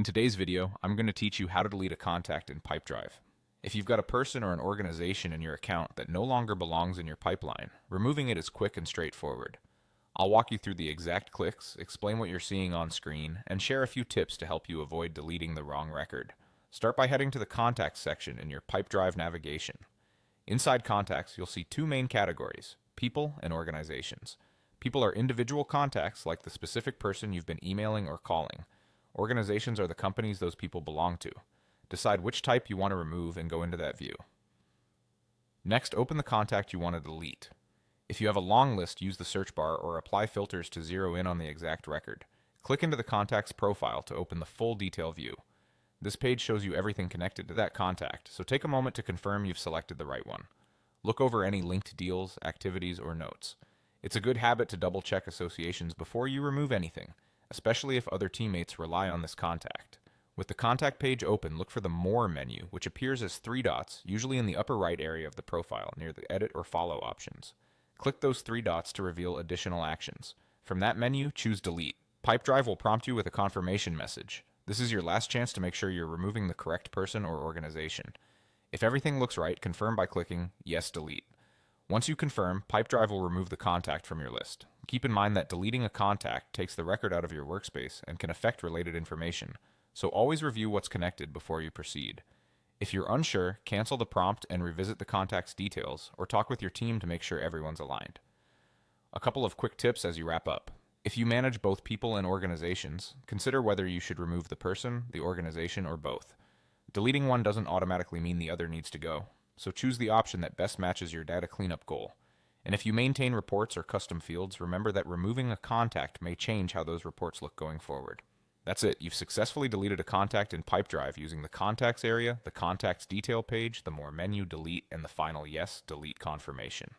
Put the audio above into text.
In today's video, I'm going to teach you how to delete a contact in Pipedrive. If you've got a person or an organization in your account that no longer belongs in your pipeline, removing it is quick and straightforward. I'll walk you through the exact clicks, explain what you're seeing on screen, and share a few tips to help you avoid deleting the wrong record. Start by heading to the Contacts section in your Pipedrive navigation. Inside Contacts, you'll see two main categories: people and organizations. People are individual contacts like the specific person you've been emailing or calling. Organizations are the companies those people belong to. Decide which type you want to remove and go into that view. Next, open the contact you want to delete. If you have a long list, use the search bar or apply filters to zero in on the exact record. Click into the contact's profile to open the full detail view. This page shows you everything connected to that contact, so take a moment to confirm you've selected the right one. Look over any linked deals, activities, or notes. It's a good habit to double-check associations before you remove anything, especially if other teammates rely on this contact. With the contact page open, look for the More menu, which appears as three dots, usually in the upper right area of the profile, near the Edit or Follow options. Click those three dots to reveal additional actions. From that menu, choose Delete. Pipedrive will prompt you with a confirmation message. This is your last chance to make sure you're removing the correct person or organization. If everything looks right, confirm by clicking Yes, Delete. Once you confirm, Pipedrive will remove the contact from your list. Keep in mind that deleting a contact takes the record out of your workspace and can affect related information, so always review what's connected before you proceed. If you're unsure, cancel the prompt and revisit the contact's details, or talk with your team to make sure everyone's aligned. A couple of quick tips as you wrap up. If you manage both people and organizations, consider whether you should remove the person, the organization, or both. Deleting one doesn't automatically mean the other needs to go, so choose the option that best matches your data cleanup goal. And if you maintain reports or custom fields, remember that removing a contact may change how those reports look going forward. That's it. You've successfully deleted a contact in Pipedrive using the Contacts area, the Contacts detail page, the More menu, Delete, and the final Yes, Delete confirmation.